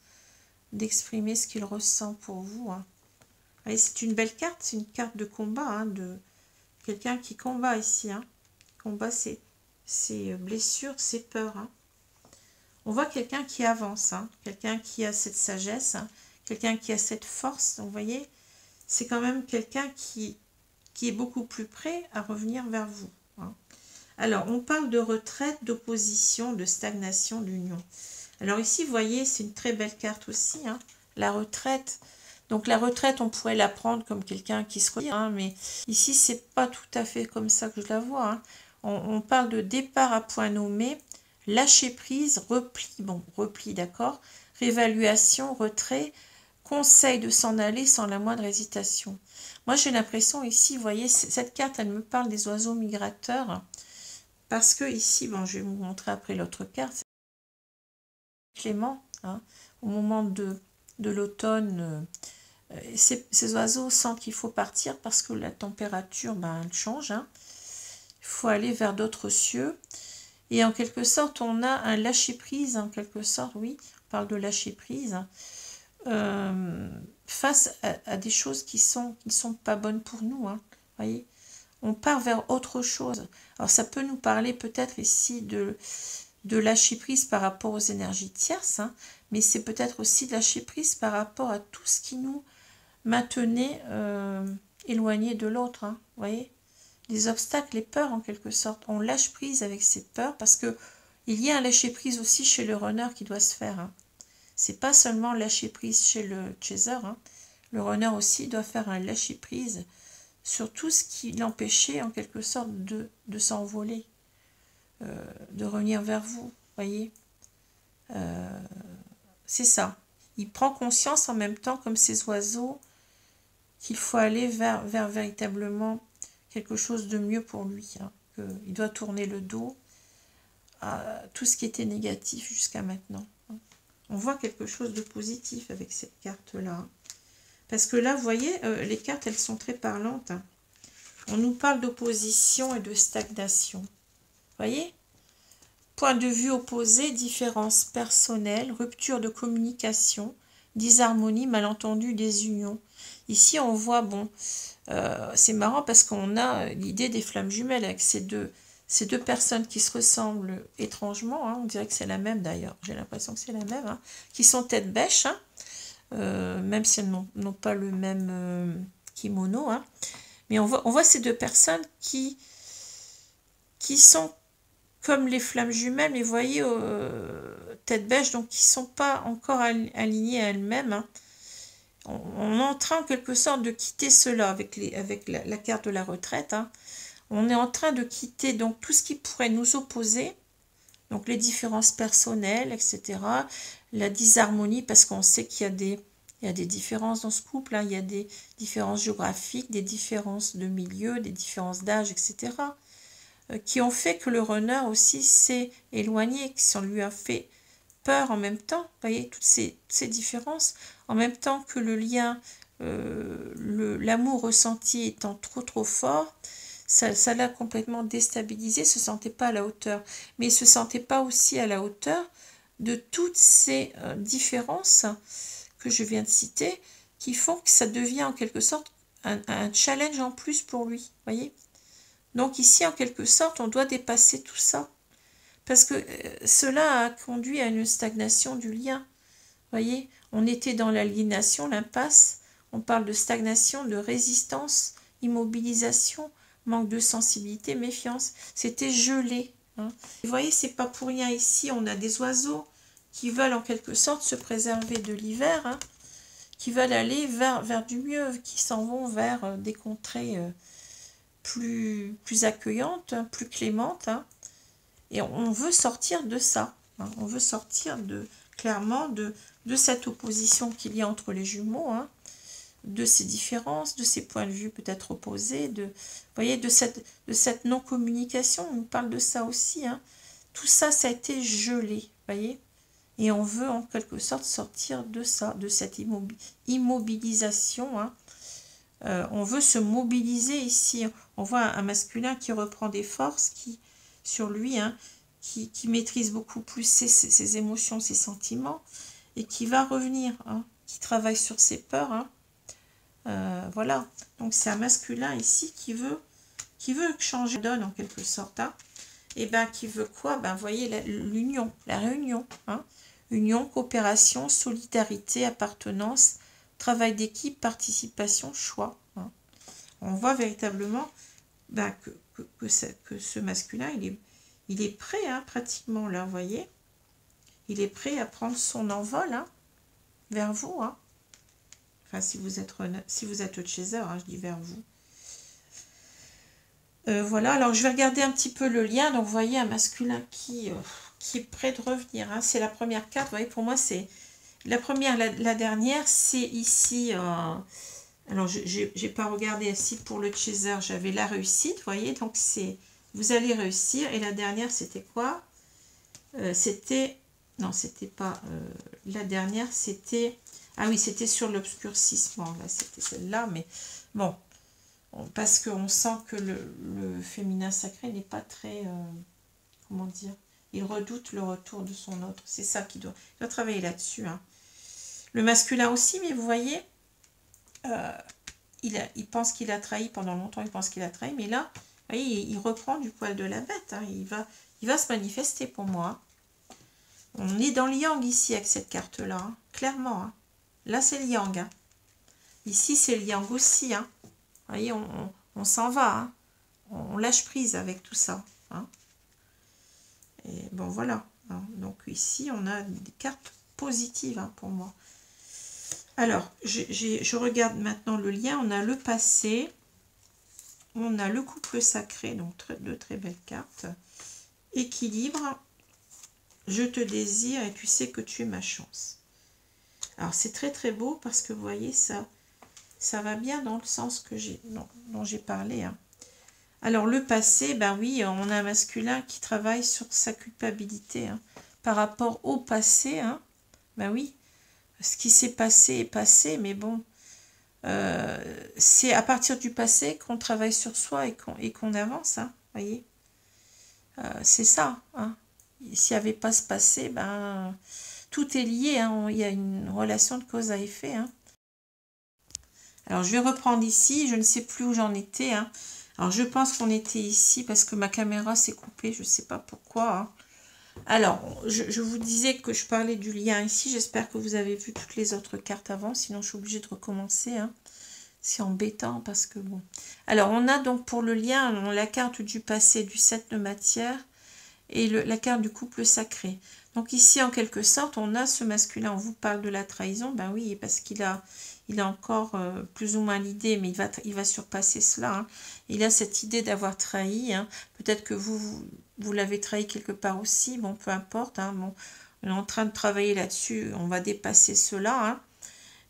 d'exprimer ce qu'il ressent pour vous. Hein. C'est une belle carte, c'est une carte de combat, hein, de quelqu'un qui combat ici, hein, combat ses blessures, ses peurs, hein. On voit quelqu'un qui avance, hein, quelqu'un qui a cette sagesse, hein, quelqu'un qui a cette force. Donc, vous voyez, c'est quand même quelqu'un qui est beaucoup plus prêt à revenir vers vous. Hein. Alors, on parle de retraite, d'opposition, de stagnation, d'union. Alors ici, vous voyez, c'est une très belle carte aussi, hein, la retraite. Donc, la retraite, on pourrait la prendre comme quelqu'un qui se retire, hein, mais ici, c'est pas tout à fait comme ça que je la vois. Hein. On parle de départ à point nommé, lâcher prise, repli, bon, repli, d'accord, réévaluation, retrait, conseil de s'en aller sans la moindre hésitation. Moi, j'ai l'impression ici, vous voyez, cette carte, elle me parle des oiseaux migrateurs, parce que ici, bon, je vais vous montrer après l'autre carte, Clément, hein, au moment de l'automne, ces oiseaux sentent qu'il faut partir parce que la température, ben, elle change, hein. Il faut aller vers d'autres cieux. Et en quelque sorte, on a un lâcher-prise, en quelque sorte, oui, on parle de lâcher-prise, face à des choses qui ne sont pas bonnes pour nous, hein, voyez. On part vers autre chose. Alors, ça peut nous parler peut-être ici de lâcher-prise par rapport aux énergies tierces, hein, mais c'est peut-être aussi de lâcher-prise par rapport à tout ce qui nous maintenait éloignés de l'autre, hein, voyez. Les obstacles, les peurs en quelque sorte. On lâche prise avec ces peurs parce que il y a un lâcher prise aussi chez le runner qui doit se faire. Hein. C'est pas seulement lâcher prise chez le chaser. Hein. Le runner aussi doit faire un lâcher prise sur tout ce qui l'empêchait en quelque sorte de s'envoler, de revenir vers vous. Voyez, c'est ça. Il prend conscience en même temps, comme ces oiseaux, qu'il faut aller vers véritablement quelque chose de mieux pour lui. Hein, il doit tourner le dos à tout ce qui était négatif jusqu'à maintenant. Hein. On voit quelque chose de positif avec cette carte-là. Parce que là, vous voyez, les cartes, elles sont très parlantes. Hein. On nous parle d'opposition et de stagnation. Vous voyez? Point de vue opposé, différence personnelle, rupture de communication, disharmonie, malentendus, désunion. Ici, on voit, bon, c'est marrant parce qu'on a l'idée des flammes jumelles avec ces deux personnes qui se ressemblent étrangement, hein, on dirait que c'est la même d'ailleurs, j'ai l'impression que c'est la même, hein, qui sont tête bêche, hein, même si elles n'ont pas le même kimono, hein, mais on voit ces deux personnes qui sont comme les flammes jumelles, mais vous voyez, tête bêche, donc qui ne sont pas encore alignées à elles-mêmes, hein. On est en train en quelque sorte de quitter cela avec la carte de la retraite, hein. On est en train de quitter donc tout ce qui pourrait nous opposer, donc les différences personnelles, etc. La disharmonie, parce qu'on sait qu'il y a des différences dans ce couple, hein. Il y a des différences géographiques, des différences de milieu, des différences d'âge, etc. Qui ont fait que le runner aussi s'est éloigné, qui ça lui a fait peur en même temps. Vous voyez, toutes ces différences, en même temps que le lien, l'amour ressenti étant trop fort, ça l'a complètement déstabilisé, il ne se sentait pas à la hauteur. Mais il ne se sentait pas aussi à la hauteur de toutes ces différences que je viens de citer, qui font que ça devient en quelque sorte un challenge en plus pour lui, voyez. Donc ici, en quelque sorte, on doit dépasser tout ça. Parce que cela a conduit à une stagnation du lien. Voyez, on était dans l'aliénation, l'impasse. On parle de stagnation, de résistance, immobilisation, manque de sensibilité, méfiance. C'était gelé. Hein. Vous voyez, c'est pas pour rien ici. On a des oiseaux qui veulent en quelque sorte se préserver de l'hiver, hein, qui veulent aller vers du mieux, qui s'en vont vers des contrées plus accueillantes, plus clémentes. Hein. Et on veut sortir de ça. Hein. On veut sortir clairement de cette opposition qu'il y a entre les jumeaux, hein, de ces différences, de ces points de vue peut-être opposés, vous voyez, de cette non-communication. On parle de ça aussi. Hein. Tout ça, ça a été gelé, voyez. Et on veut en quelque sorte sortir de ça, de cette immobilisation. Hein. On veut se mobiliser ici. On voit un masculin qui reprend des forces, sur lui, hein, qui maîtrise beaucoup plus ses émotions, ses sentiments, et qui va revenir, hein, qui travaille sur ses peurs. Hein. Voilà, donc c'est un masculin ici qui veut changer de donne en quelque sorte. Hein. Et bien qui veut quoi? Ben, vous voyez l'union, la réunion. Hein. Union, coopération, solidarité, appartenance, travail d'équipe, participation, choix. Hein. On voit véritablement ben, que ce masculin, il est prêt, hein, pratiquement, là, vous voyez. Il est prêt à prendre son envol, hein, vers vous. Hein. Enfin, si vous êtes chaser, hein, je dis vers vous. Voilà, alors je vais regarder un petit peu le lien. Donc, vous voyez un masculin qui est prêt de revenir. Hein. C'est la première carte. Vous voyez, pour moi, c'est la première, la dernière, c'est ici... alors, je n'ai pas regardé ici pour le chaser, j'avais la réussite, vous voyez, donc c'est, vous allez réussir. Et la dernière, c'était quoi? C'était, non, c'était pas, la dernière, c'était, ah oui, c'était sur l'obscurcissement, là, c'était celle-là, mais bon, parce qu'on sent que le féminin sacré n'est pas très, comment dire, il redoute le retour de son autre, c'est ça qu'il doit travailler là-dessus. Hein. Le masculin aussi, mais vous voyez, il pense qu'il a trahi pendant longtemps, il pense qu'il a trahi, mais là, vous voyez, il reprend du poil de la bête, hein, il va se manifester pour moi. On est dans le yang ici avec cette carte-là, hein, clairement. Hein. Là, c'est le yang. Hein. Ici, c'est le yang aussi. Hein. Vous voyez, on s'en va. Hein. On lâche prise avec tout ça. Hein. Et bon, voilà. Hein. Donc ici, on a des cartes positives, hein, pour moi. Alors, je regarde maintenant le lien. On a le passé. On a le couple sacré. Donc, de très belles cartes. Équilibre. Je te désire et tu sais que tu es ma chance. Alors, c'est très très beau parce que vous voyez, ça va bien dans le sens que dont j'ai parlé. Hein. Alors, le passé, ben oui, on a un masculin qui travaille sur sa culpabilité. Hein, par rapport au passé, hein, ben oui, ce qui s'est passé est passé, mais bon, c'est à partir du passé qu'on travaille sur soi et qu'on avance, hein, voyez. C'est ça, hein. S'il n'y avait pas ce passé, ben, tout est lié, hein, il y a une relation de cause à effet. Hein. Alors, je vais reprendre ici, je ne sais plus où j'en étais. Hein. Alors, je pense qu'on était ici parce que ma caméra s'est coupée, je ne sais pas pourquoi. Hein. Alors, je vous disais que je parlais du lien ici. J'espère que vous avez vu toutes les autres cartes avant, sinon je suis obligée de recommencer. Hein. C'est embêtant parce que bon. Alors, on a donc pour le lien la carte du passé du 7 de matière et la carte du couple sacré. Donc ici, en quelque sorte, on a ce masculin. On vous parle de la trahison. Ben oui, parce qu'il a encore plus ou moins l'idée, mais il va surpasser cela. Hein. Il a cette idée d'avoir trahi. Hein. Peut-être que vous l'avez trahi quelque part aussi. Bon, peu importe. Hein. Bon, on est en train de travailler là-dessus. On va dépasser cela. Hein.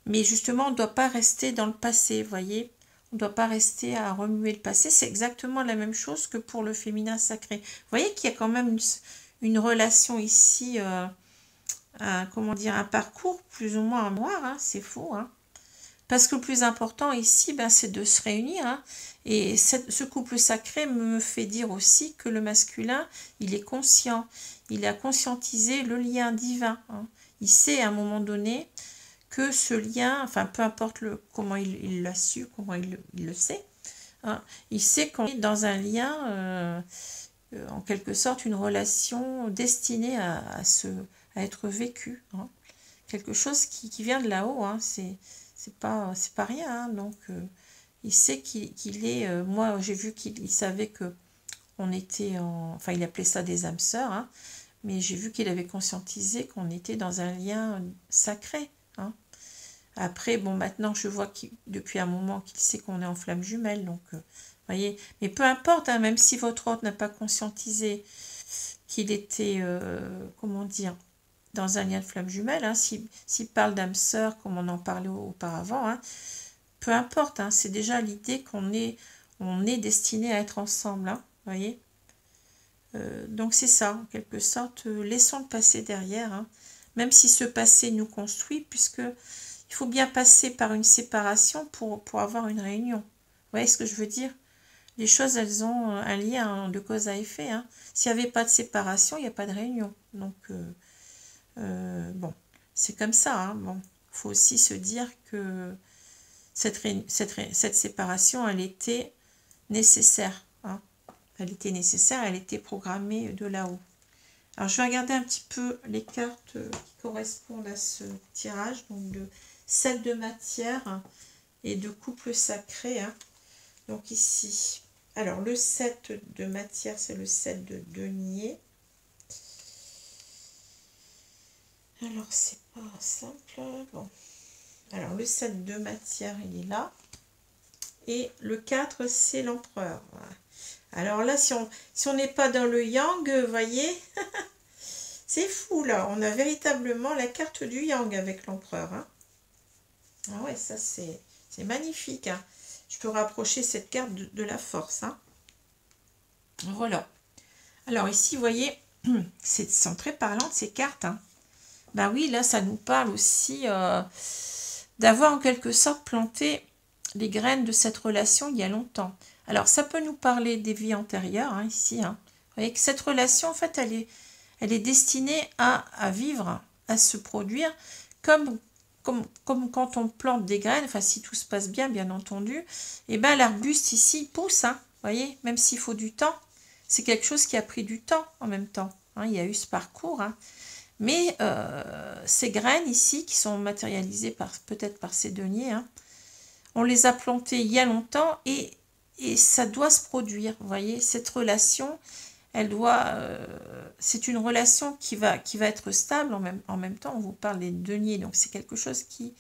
Mais justement, on ne doit pas rester dans le passé, vous voyez. On ne doit pas rester à remuer le passé. C'est exactement la même chose que pour le féminin sacré. Vous voyez qu'il y a quand même une relation ici, comment dire, un parcours plus ou moins en noir. Hein, c'est faux. Hein. Parce que le plus important ici, ben, c'est de se réunir. Hein. Et ce couple sacré me fait dire aussi que le masculin, il est conscient. Il a conscientisé le lien divin. Hein. Il sait à un moment donné que ce lien, enfin peu importe comment il l'a su, comment il le sait, hein, il sait qu'on est dans un lien, en quelque sorte une relation destinée à être vécue. Hein. Quelque chose qui vient de là-haut, hein, c'est pas rien. Hein, donc il sait qu'il est, moi j'ai vu qu'il savait que on était enfin il appelait ça des âmes sœurs, hein, mais j'ai vu qu'il avait conscientisé qu'on était dans un lien sacré. Hein. Après, bon, maintenant, je vois depuis un moment qu'il sait qu'on est en flamme jumelle, donc, voyez. Mais peu importe, hein, même si votre hôte n'a pas conscientisé qu'il était, comment dire, dans un lien de flamme jumelle, hein, s'il parle d'âme sœur, comme on en parlait auparavant, hein, peu importe, hein, c'est déjà l'idée qu'on est destiné à être ensemble, hein, voyez. Donc, c'est ça, en quelque sorte, laissons le passé derrière, hein, même si ce passé nous construit, puisque il faut bien passer par une séparation pour avoir une réunion. Vous voyez ce que je veux dire? Les choses, elles ont un lien de cause à effet. Hein. S'il n'y avait pas de séparation, il n'y a pas de réunion. Donc, bon, c'est comme ça. Hein. Bon, il faut aussi se dire que cette séparation, elle était nécessaire. Hein. Elle était nécessaire, elle était programmée de là-haut. Alors, je vais regarder un petit peu les cartes qui correspondent à ce tirage. Donc, de 7 de matière et de couple sacré. Hein. Donc, ici, alors le 7 de matière, c'est le 7 de denier. Alors, c'est pas simple. Bon. Alors, le 7 de matière, il est là. Et le 4, c'est l'empereur. Voilà. Alors là, si on n'est pas dans le yang, vous voyez, c'est fou là. On a véritablement la carte du yang avec l'empereur. Hein. Ah ouais, ça c'est magnifique. Hein. Je peux rapprocher cette carte de la force. Hein. Voilà. Alors ici, vous voyez, sont très parlantes ces cartes. Hein. Ben oui, là, ça nous parle aussi d'avoir en quelque sorte planté les graines de cette relation il y a longtemps. Alors, ça peut nous parler des vies antérieures, hein, ici. Hein. Vous voyez que cette relation, en fait, elle est destinée à vivre, à se produire, comme quand on plante des graines, enfin, si tout se passe bien, bien entendu, et ben l'arbuste ici pousse, hein, vous voyez, même s'il faut du temps. C'est quelque chose qui a pris du temps en même temps. Hein, il y a eu ce parcours, hein. Mais ces graines ici, qui sont matérialisées peut-être par ces deniers, hein, on les a plantées il y a longtemps et ça doit se produire. Vous voyez, cette relation, elle doit, c'est une relation qui va être stable en même temps. On vous parle des deniers, donc c'est quelque chose qui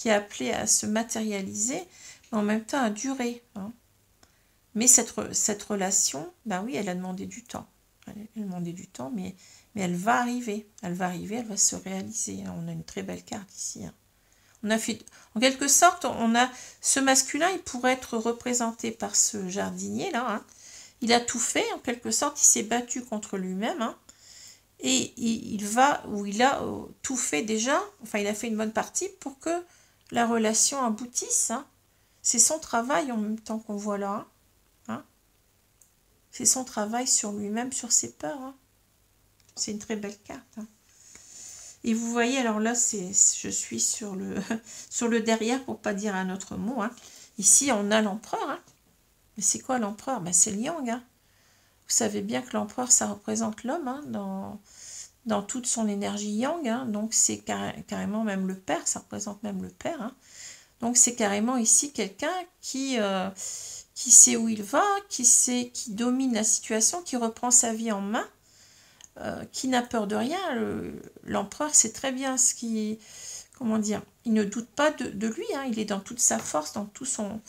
est appelé à se matérialiser, mais en même temps à durer. Hein. Mais cette relation, ben oui, elle a demandé du temps. Elle a demandé du temps, mais elle va arriver. Elle va arriver, elle va se réaliser. On a une très belle carte ici. Hein. On a fait, en quelque sorte, on a ce masculin, il pourrait être représenté par ce jardinier là. Hein. Il a tout fait, en quelque sorte, il s'est battu contre lui-même. Hein, et il a tout fait déjà, enfin il a fait une bonne partie pour que la relation aboutisse. Hein. C'est son travail en même temps qu'on voit là. Hein. C'est son travail sur lui-même, sur ses peurs. Hein. C'est une très belle carte. Hein. Et vous voyez, alors là, je suis sur sur le derrière, pour pas dire un autre mot. Hein. Ici, on a l'empereur. Hein. Mais c'est quoi l'empereur? Ben, c'est le yang. Hein. Vous savez bien que l'empereur, ça représente l'homme hein, dans toute son énergie yang. Hein. Donc, c'est carrément même le père, ça représente même le père. Hein. Donc, c'est carrément ici quelqu'un qui sait où il va, qui domine la situation, qui reprend sa vie en main. Qui n'a peur de rien. L'empereur sait très bien ce qui... Comment dire? Il ne doute pas de lui. Hein, il est dans toute sa force, dans tout son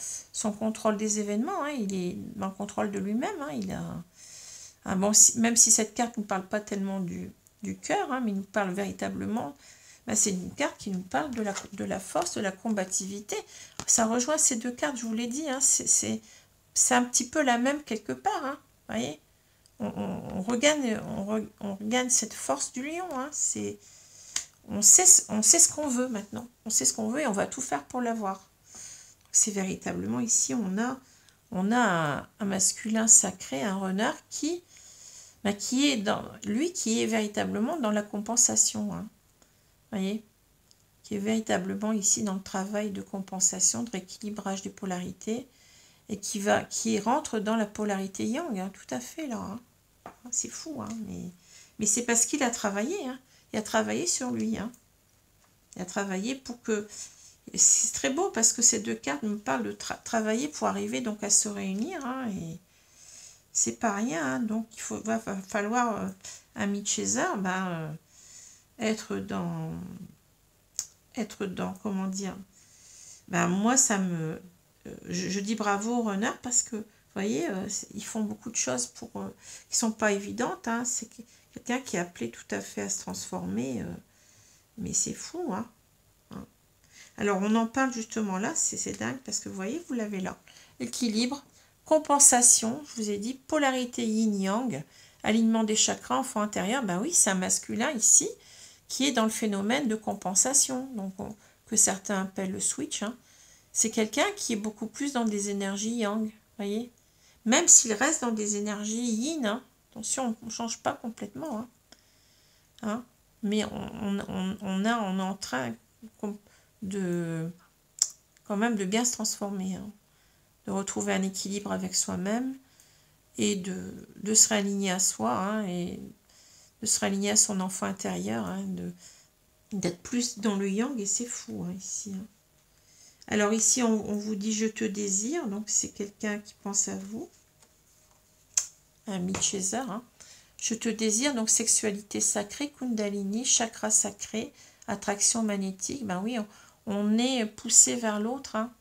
contrôle des événements. Hein, il est dans le contrôle de lui-même. Hein, il a bon, même si cette carte ne nous parle pas tellement du cœur, hein, mais nous parle véritablement... Ben, c'est une carte qui nous parle de la force, de la combativité. Ça rejoint ces deux cartes, je vous l'ai dit. Hein, c'est un petit peu la même quelque part. Hein, voyez, on regagne cette force du lion. Hein. On sait ce qu'on veut maintenant. On sait ce qu'on veut et on va tout faire pour l'avoir. C'est véritablement ici, on a un masculin sacré, un runner qui est véritablement dans la compensation. Hein. Voyez, qui est véritablement ici dans le travail de compensation, de rééquilibrage des polarités et qui rentre dans la polarité yang. Hein, tout à fait là. Hein. C'est fou, hein, mais c'est parce qu'il a travaillé. Hein. Il a travaillé sur lui. Hein. Il a travaillé pour que... C'est très beau parce que ces deux cartes me parlent de travailler pour arriver donc à se réunir. Hein, et c'est pas rien. Hein. Donc il va falloir, ami Chaser, être dans... Comment dire, moi ça me... je dis bravo aux runners parce que vous voyez, ils font beaucoup de choses qui ne sont pas évidentes. Hein. C'est quelqu'un qui est appelé tout à fait à se transformer. Mais c'est fou. Hein. Alors, on en parle justement là. C'est dingue parce que vous voyez, vous l'avez là. Équilibre, compensation, je vous ai dit, polarité yin-yang, alignement des chakras, enfant intérieur. Ben oui, c'est un masculin ici qui est dans le phénomène de compensation. Donc, que certains appellent le switch. Hein. C'est quelqu'un qui est beaucoup plus dans des énergies yang. Voyez, même s'il reste dans des énergies yin, hein. Attention, on ne change pas complètement. Hein. Hein. Mais on est en train de quand même de bien se transformer. Hein. De retrouver un équilibre avec soi-même et de se réaligner à soi. Hein, et de se réaligner à son enfant intérieur. Hein, d'être plus dans le yang et c'est fou hein, ici. Hein. Alors ici, on vous dit « je te désire », donc c'est quelqu'un qui pense à vous. Un Chaser. Hein. Je te désire, donc sexualité sacrée, Kundalini, chakra sacré, attraction magnétique. Ben oui, on est poussé vers l'autre. Hein.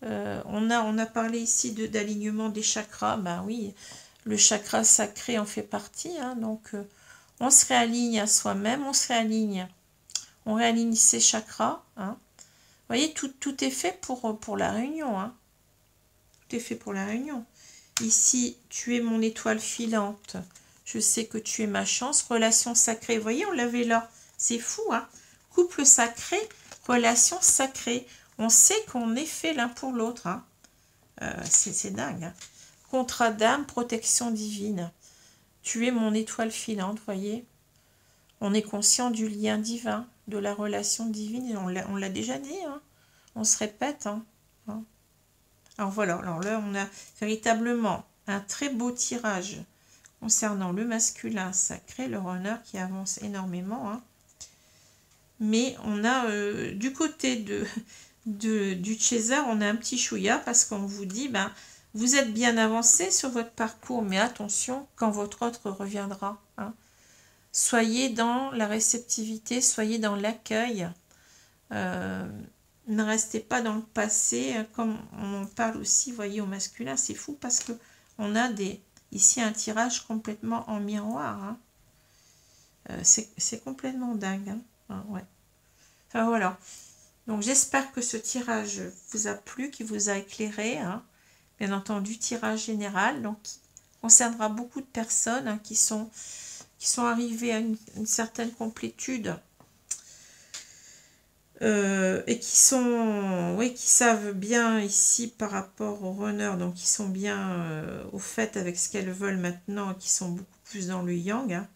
On a parlé ici d'alignement des chakras. Ben oui, le chakra sacré en fait partie. Hein. Donc, on se réaligne à soi-même, on réaligne ses chakras. Hein. Vous voyez, tout est fait pour la réunion. Hein. Tout est fait pour la réunion. Ici, tu es mon étoile filante. Je sais que tu es ma chance. Relation sacrée. Vous voyez, on l'avait là. C'est fou, hein. Couple sacré, relation sacrée. On sait qu'on est fait l'un pour l'autre. Hein. C'est dingue. Hein. Contrat d'âme, protection divine. Tu es mon étoile filante, vous voyez. On est conscient du lien divin, de la relation divine. On l'a déjà dit. Hein. On se répète. Hein. Alors voilà. Alors là, on a véritablement un très beau tirage concernant le masculin sacré, le runner qui avance énormément. Hein. Mais on a du côté du chaser, on a un petit chouïa parce qu'on vous dit, vous êtes bien avancé sur votre parcours, mais attention quand votre autre reviendra. Hein. Soyez dans la réceptivité, soyez dans l'accueil. Ne restez pas dans le passé, comme on en parle aussi, voyez, au masculin. C'est fou parce que on a ici un tirage complètement en miroir. Hein. C'est complètement dingue. Hein. Ah, ouais. Enfin, voilà. Donc, j'espère que ce tirage vous a plu, qui vous a éclairé. Hein. Bien entendu, tirage général, donc qui concernera beaucoup de personnes hein, qui sont arrivées à une certaine complétude et qui savent bien ici par rapport aux runners, donc qui sont bien au fait avec ce qu'elles veulent maintenant, qui sont beaucoup plus dans le yang. Hein.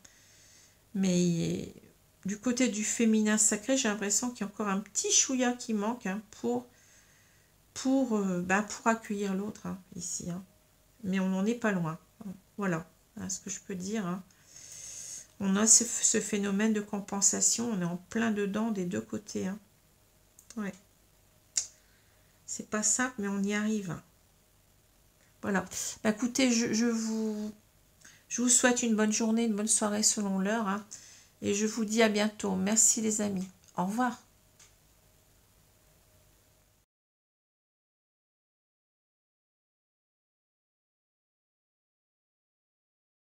Mais du côté du féminin sacré, j'ai l'impression qu'il y a encore un petit chouïa qui manque hein, pour accueillir l'autre hein, ici. Hein. Mais on n'en est pas loin. Voilà hein, ce que je peux dire. Hein. On a ce phénomène de compensation. On est en plein dedans des deux côtés. Hein. Ouais. C'est pas simple, mais on y arrive. Voilà. Bah, écoutez, je vous souhaite une bonne journée, une bonne soirée selon l'heure. Hein, et je vous dis à bientôt. Merci les amis. Au revoir.